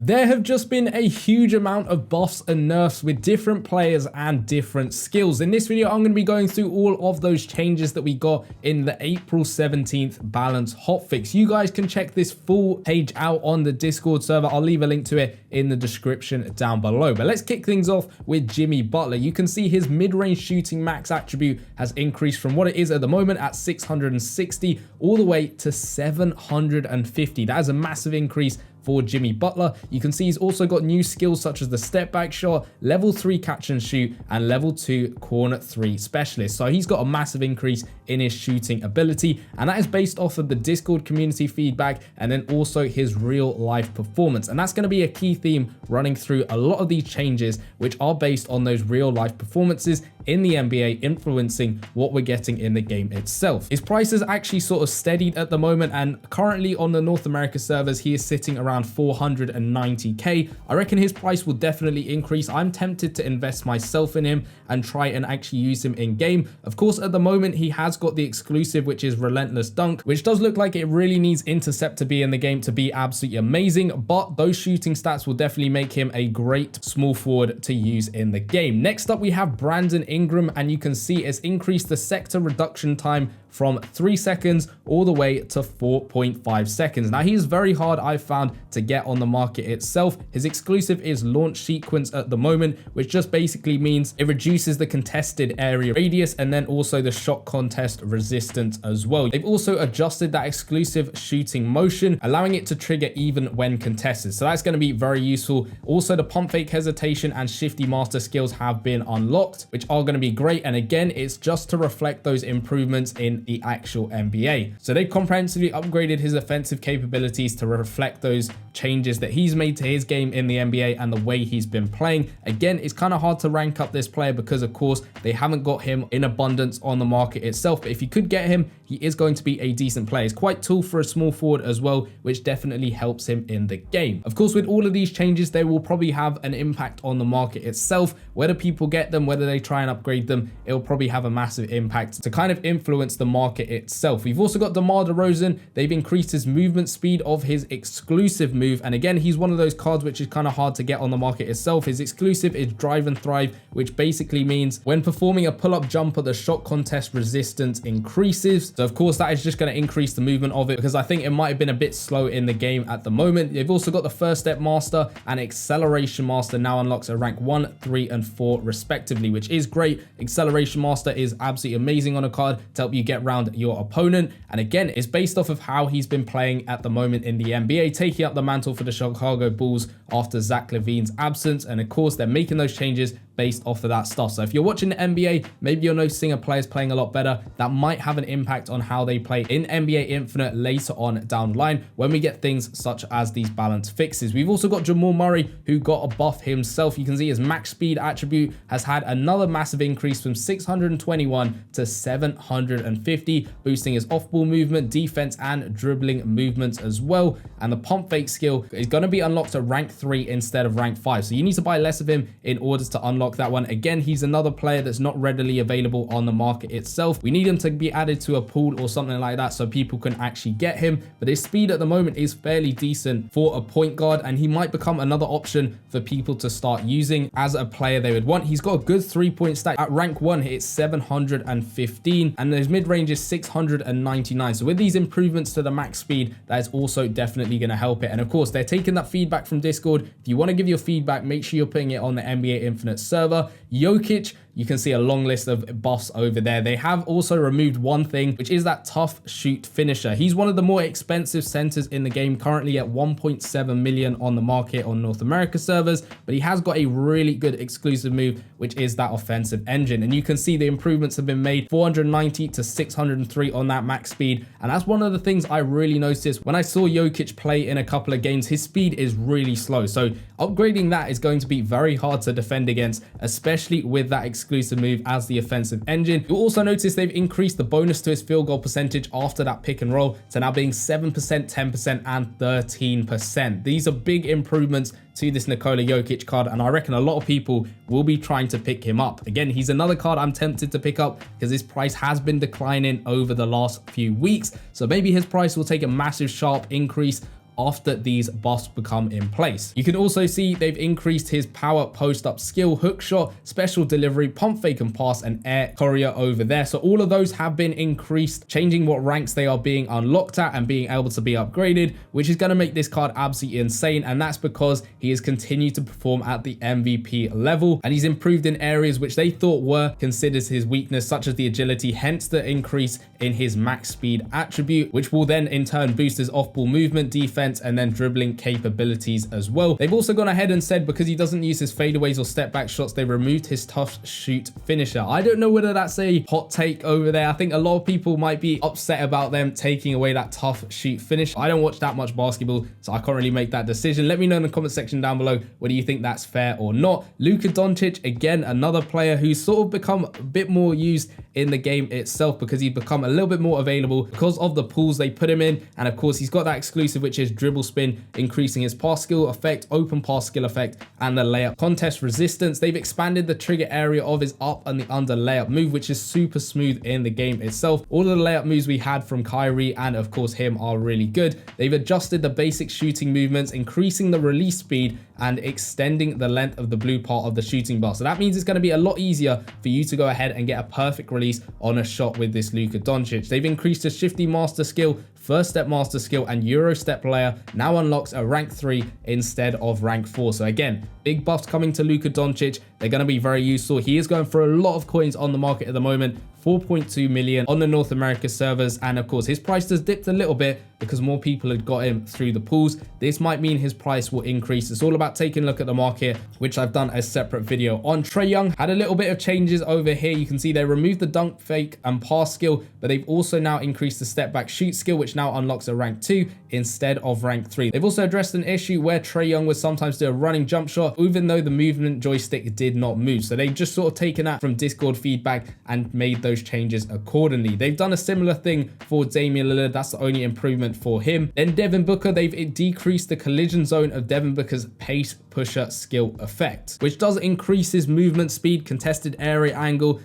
There have just been a huge amount of buffs and nerfs with different players and different skills. In this video, I'm going to be going through all of those changes that we got in the April 17th balance hotfix. You guys can check this full page out on the Discord server. I'll leave a link to it in the description down below. But let's kick things off with Jimmy Butler. You can see his mid-range shooting max attribute has increased from what it is at the moment at 660 all the way to 750. That is a massive increase for Jimmy Butler. You can see he's also got new skills such as the step back shot, level 3 catch and shoot, and level 2 corner 3 specialist. So he's got a massive increase in his shooting ability, and that is based off of the Discord community feedback and then also his real life performance. And that's going to be a key theme running through a lot of these changes, which are based on those real life performances in the NBA influencing what we're getting in the game itself. His price is actually sort of steadied at the moment, and currently on the North America servers, he is sitting around 490k. I reckon his price will definitely increase. I'm tempted to invest myself in him and try and actually use him in game. Of course, at the moment, he has got the exclusive, which is Relentless Dunk, which does look like it really needs Intercept to be in the game to be absolutely amazing, but those shooting stats will definitely make him a great small forward to use in the game. Next up, we have Brandon Ingram, and you can see it's increased the sector reduction time from 3 seconds all the way to 4.5 seconds. Now, he is very hard, I've found, to get on the market itself. His exclusive is Launch Sequence at the moment, which just basically means it reduces the contested area radius and then also the shot contest resistance as well. They've also adjusted that exclusive shooting motion, allowing it to trigger even when contested. So that's going to be very useful. Also, the pump fake hesitation and shifty master skills have been unlocked, which are going to be great. And again, it's just to reflect those improvements in the actual NBA. So they comprehensively upgraded his offensive capabilities to reflect those changes that he's made to his game in the NBA and the way he's been playing. Again, it's kind of hard to rank up this player because, of course, they haven't got him in abundance on the market itself. But if you could get him, he is going to be a decent player. He's quite tall for a small forward as well, which definitely helps him in the game. Of course, with all of these changes, they will probably have an impact on the market itself. Whether people get them, whether they try and upgrade them, it will probably have a massive impact to kind of influence the market itself. We've also got DeMar DeRozan. They've increased his movement speed of his exclusive move. And again, he's one of those cards which is kind of hard to get on the market itself. His exclusive is Drive and Thrive, which basically means when performing a pull-up jumper, the shot contest resistance increases. So of course, that is just going to increase the movement of it because I think it might have been a bit slow in the game at the moment. They've also got the First Step Master and Acceleration Master now unlocks at rank 1, 3, and 4 respectively, which is great. Acceleration Master is absolutely amazing on a card to help you get around your opponent. And again, it's based off of how he's been playing at the moment in the NBA, taking up the mantle for the Chicago Bulls after Zach LaVine's absence. And of course, they're making those changes based off of that stuff. So if you're watching the NBA, maybe you're noticing a player's playing a lot better. That might have an impact on how they play in NBA Infinite later on down the line when we get things such as these balance fixes. We've also got Jamal Murray, who got a buff himself. You can see his max speed attribute has had another massive increase from 621 to 750, boosting his off-ball movement, defense, and dribbling movements as well. And the pump fake skill is going to be unlocked at rank 3 instead of rank 5. So you need to buy less of him in order to unlock that one. Again, he's another player that's not readily available on the market itself. We need him to be added to a pool or something like that so people can actually get him. But his speed at the moment is fairly decent for a point guard, and he might become another option for people to start using as a player they would want. He's got a good 3-point stat. At rank 1, it's 715, and his mid-range is 699. So with these improvements to the max speed, that is also definitely going to help it. And of course, they're taking that feedback from Discord. If you want to give your feedback, make sure you're putting it on the NBA Infinite server. Jokic, you can see a long list of buffs over there. They have also removed one thing, which is that tough shoot finisher. He's one of the more expensive centers in the game, currently at 1.7 million on the market on North America servers, but he has got a really good exclusive move, which is that offensive engine. And you can see the improvements have been made 490 to 603 on that max speed. And that's one of the things I really noticed when I saw Jokic play in a couple of games. His speed is really slow. So upgrading that is going to be very hard to defend against, especially with that exclusive move as the offensive engine. You'll also notice they've increased the bonus to his field goal percentage after that pick and roll to now being 7%, 10%, and 13%. These are big improvements to this Nikola Jokic card, and I reckon a lot of people will be trying to pick him up. Again, he's another card I'm tempted to pick up because his price has been declining over the last few weeks. So maybe his price will take a massive sharp increase after these buffs become in place. You can also see they've increased his power, post-up skill, hook shot, special delivery, pump fake and pass, and air courier over there. So all of those have been increased, changing what ranks they are being unlocked at and being able to be upgraded, which is going to make this card absolutely insane. And that's because he has continued to perform at the MVP level, and he's improved in areas which they thought were considered his weakness, such as the agility, hence the increase in his max speed attribute, which will then in turn boost his off-ball movement, defense, and then dribbling capabilities as well. They've also gone ahead and said because he doesn't use his fadeaways or step back shots, they removed his tough shoot finisher. I don't know whether that's a hot take over there. I think a lot of people might be upset about them taking away that tough shoot finish. I don't watch that much basketball, so I can't really make that decision. Let me know in the comment section down below whether you think that's fair or not. Luka Doncic, again, another player who's sort of become a bit more used in the game itself because he's become a little bit more available because of the pools they put him in. And of course, he's got that exclusive, which is dribble spin, increasing his pass skill effect, open pass skill effect, and the layup contest resistance. They've expanded the trigger area of his up and the under layup move, which is super smooth in the game itself. All of the layup moves we had from Kyrie and of course him are really good. They've adjusted the basic shooting movements, increasing the release speed and extending the length of the blue part of the shooting bar. So that means it's going to be a lot easier for you to go ahead and get a perfect release on a shot with this Luka Doncic. They've increased the shifty master skill, first step master skill, and Euro step player now unlocks a rank 3 instead of rank 4. So again, big buffs coming to Luka Doncic. They're going to be very useful. He is going for a lot of coins on the market at the moment, 4.2 million on the North America servers. And of course, his price has dipped a little bit because more people had got him through the pools. This might mean his price will increase. It's all about taking a look at the market, which I've done a separate video on. Trae Young had a little bit of changes over here. You can see they removed the dunk fake and pass skill, but they've also now increased the step back shoot skill, which now unlocks a rank 2 instead of rank 3. They've also addressed an issue where Trae Young would sometimes do a running jump shot, even though the movement joystick did not move. So they've just sort of taken that from Discord feedback and made those changes accordingly. They've done a similar thing for Damian Lillard. That's the only improvement for him. Then Devin Booker, they've decreased the collision zone of Devin Booker's pace pusher skill effect, which does increase his movement speed, contested area angle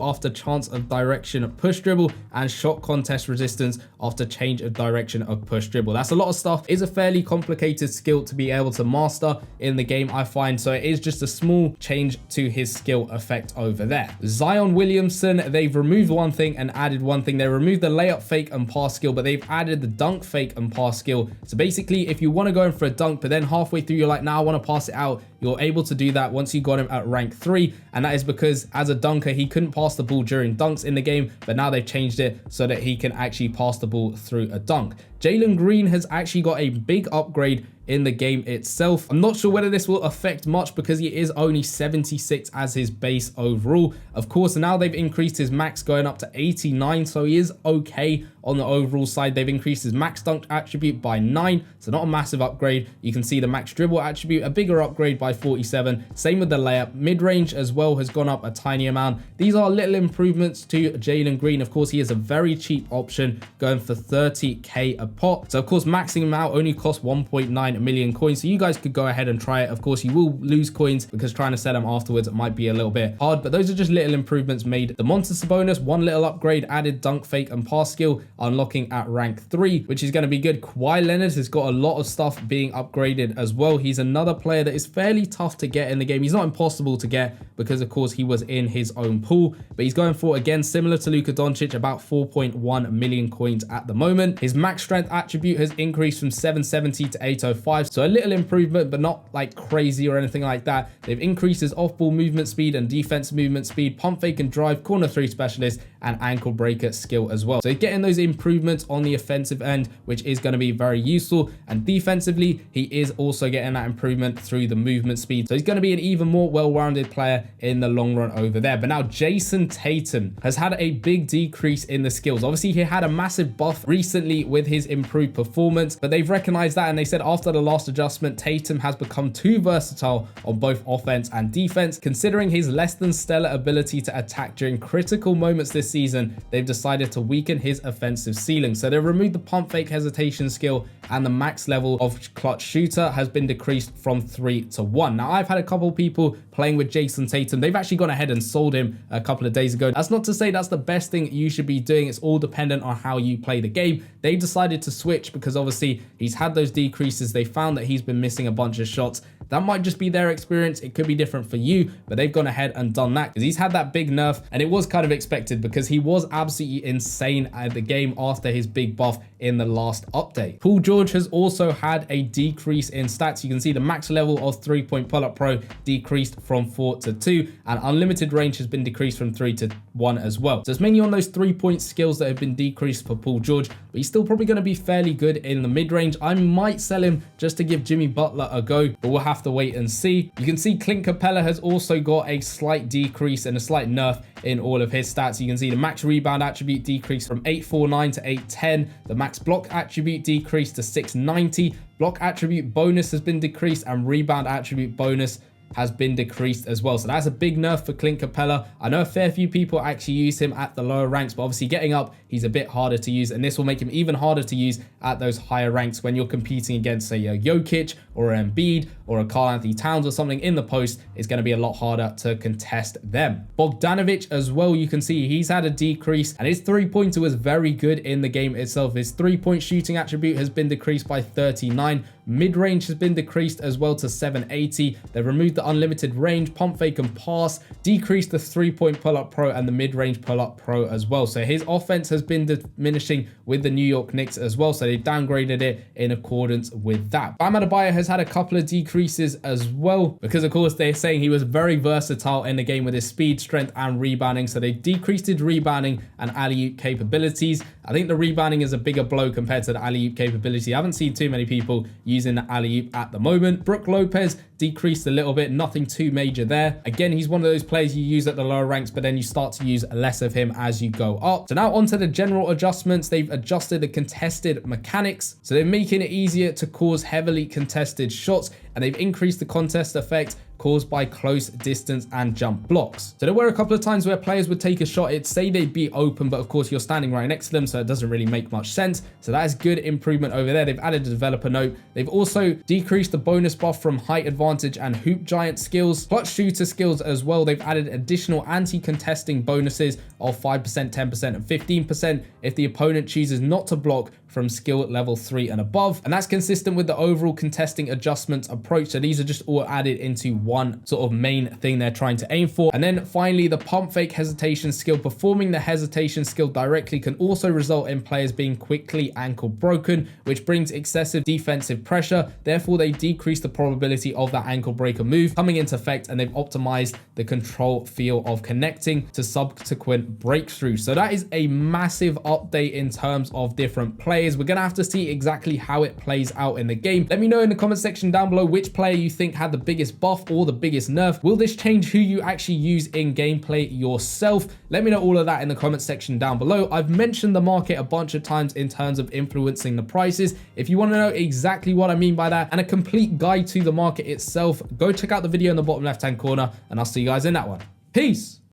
after chance of direction push dribble, and shot contest resistance after change of direction of push dribble. That's a lot of stuff. It's a fairly complicated skill to be able to master in the game, I find. So it is just a small change to his skill effect over there. Zion Williamson, they've removed one thing and added one thing. They removed the layup fake and pass skill, but they've added the dunk fake and pass skill. So basically, if you want to go in for a dunk, but then halfway through you're like, now I want to pass it out, you're able to do that once you got him at rank 3. And that is because as a dunker, he couldn't pass the ball during dunks in the game, but now they've changed it so that he can actually pass the ball through a dunk. Jalen Green has actually got a big upgrade in the game itself. I'm not sure whether this will affect much because he is only 76 as his base overall. Of course, now they've increased his max going up to 89, so he is okay on the overall side. They've increased his max dunk attribute by 9, so not a massive upgrade. You can see the max dribble attribute, a bigger upgrade by 47. Same with the layup. Mid-range as well has gone up a tiny amount. These are little improvements to Jalen Green. Of course, he is a very cheap option, going for 30k a pop. So of course, maxing him out only costs 1.9 million coins. So you guys could go ahead and try it. Of course, you will lose coins because trying to sell them afterwards, it might be a little bit hard, but those are just little improvements made. The Monster bonus, one little upgrade, added dunk fake and pass skill, unlocking at rank 3, which is going to be good. Kawhi Leonard has got a lot of stuff being upgraded as well. He's another player that is fairly tough to get in the game. He's not impossible to get because of course he was in his own pool, but he's going for, again, similar to Luka Doncic, about 4.1 million coins at the moment. His max strength attribute has increased from 770 to 805, so a little improvement, but not like crazy or anything like that. They've increased his off-ball movement speed and defense movement speed, pump fake and drive, corner 3 specialist, and ankle breaker skill as well. So getting those improvements on the offensive end, which is going to be very useful. And defensively, he is also getting that improvement through the movement speed. So he's going to be an even more well-rounded player in the long run over there. But now Jason Tatum has had a big decrease in the skills. Obviously, he had a massive buff recently with his improved performance, but they've recognized that and they said after the last adjustment, Tatum has become too versatile on both offense and defense. Considering his less than stellar ability to attack during critical moments this this season, they've decided to weaken his offensive ceiling. So they've removed the pump fake hesitation skill, and the max level of clutch shooter has been decreased from 3 to 1. Now, I've had a couple people playing with Jason Tatum. They've actually gone ahead and sold him a couple of days ago. That's not to say that's the best thing you should be doing. It's all dependent on how you play the game. They decided to switch because obviously he's had those decreases. They found that he's been missing a bunch of shots. That might just be their experience. It could be different for you, but they've gone ahead and done that because he's had that big nerf, and it was kind of expected because he was absolutely insane at the game after his big buff in the last update. Paul George has also had a decrease in stats. You can see the max level of 3-point pull-up pro decreased from 4 to 2, and unlimited range has been decreased from 3 to 1 as well. So it's mainly on those 3-point skills that have been decreased for Paul George, but he's still probably going to be fairly good in the mid-range. I might sell him just to give Jimmy Butler a go, but we'll have to wait and see. You can see Clint Capella has also got a slight decrease and a slight nerf in all of his stats. You can see the max rebound attribute decreased from 849 to 810. The max block attribute decreased to 690. Block attribute bonus has been decreased, and rebound attribute bonus has been decreased as well. So that's a big nerf for Clint Capella. I know a fair few people actually use him at the lower ranks, but obviously getting up, he's a bit harder to use, and this will make him even harder to use at those higher ranks when you're competing against, say, a Jokic or an Embiid or a Karl Anthony Towns or something in the post. It's going to be a lot harder to contest them. Bogdanovic as well, you can see he's had a decrease, and his three-pointer was very good in the game itself. His three-point shooting attribute has been decreased by 39. Mid-range has been decreased as well to 780. They've removed the unlimited range, pump fake and pass, decreased the 3-point pull-up pro and the mid-range pull-up pro as well. So his offense has been diminishing with the New York Knicks as well. So they downgraded it in accordance with that. Bam Adebayo has had a couple of decreases as well because, of course, they're saying he was very versatile in the game with his speed, strength, and rebounding. So they decreased his rebounding and alley-oop capabilities. I think the rebounding is a bigger blow compared to the alley-oop capability. I haven't seen too many people using the alley-oop at the moment. Brook Lopez decreased a little bit, nothing too major there. Again, he's one of those players you use at the lower ranks, but then you start to use less of him as you go up. So now onto the general adjustments. They've adjusted the contested mechanics. So they're making it easier to cause heavily contested shots, and they've increased the contest effect caused by close distance and jump blocks. So there were a couple of times where players would take a shot, it'd say they'd be open, but of course you're standing right next to them, so it doesn't really make much sense. So that is good improvement over there. They've added a developer note. They've also decreased the bonus buff from height advantage and hoop giant skills, clutch shooter skills as well. They've added additional anti-contesting bonuses of 5%, 10%, and 15% if the opponent chooses not to block from skill level 3 and above. And that's consistent with the overall contesting adjustments approach. So these are just all added into one sort of main thing they're trying to aim for. And then finally, the pump fake hesitation skill. Performing the hesitation skill directly can also result in players being quickly ankle broken, which brings excessive defensive pressure. Therefore, they decrease the probability of that ankle breaker move coming into effect, and they've optimized the control feel of connecting to subsequent breakthroughs. So that is a massive update in terms of different players. We're going to have to see exactly how it plays out in the game. Let me know in the comment section down below which player you think had the biggest buff or the biggest nerf. Will this change who you actually use in gameplay yourself? Let me know all of that in the comment section down below. I've mentioned the market a bunch of times in terms of influencing the prices. If you want to know exactly what I mean by that and a complete guide to the market itself, go check out the video in the bottom left-hand corner, and I'll see you guys in that one. Peace.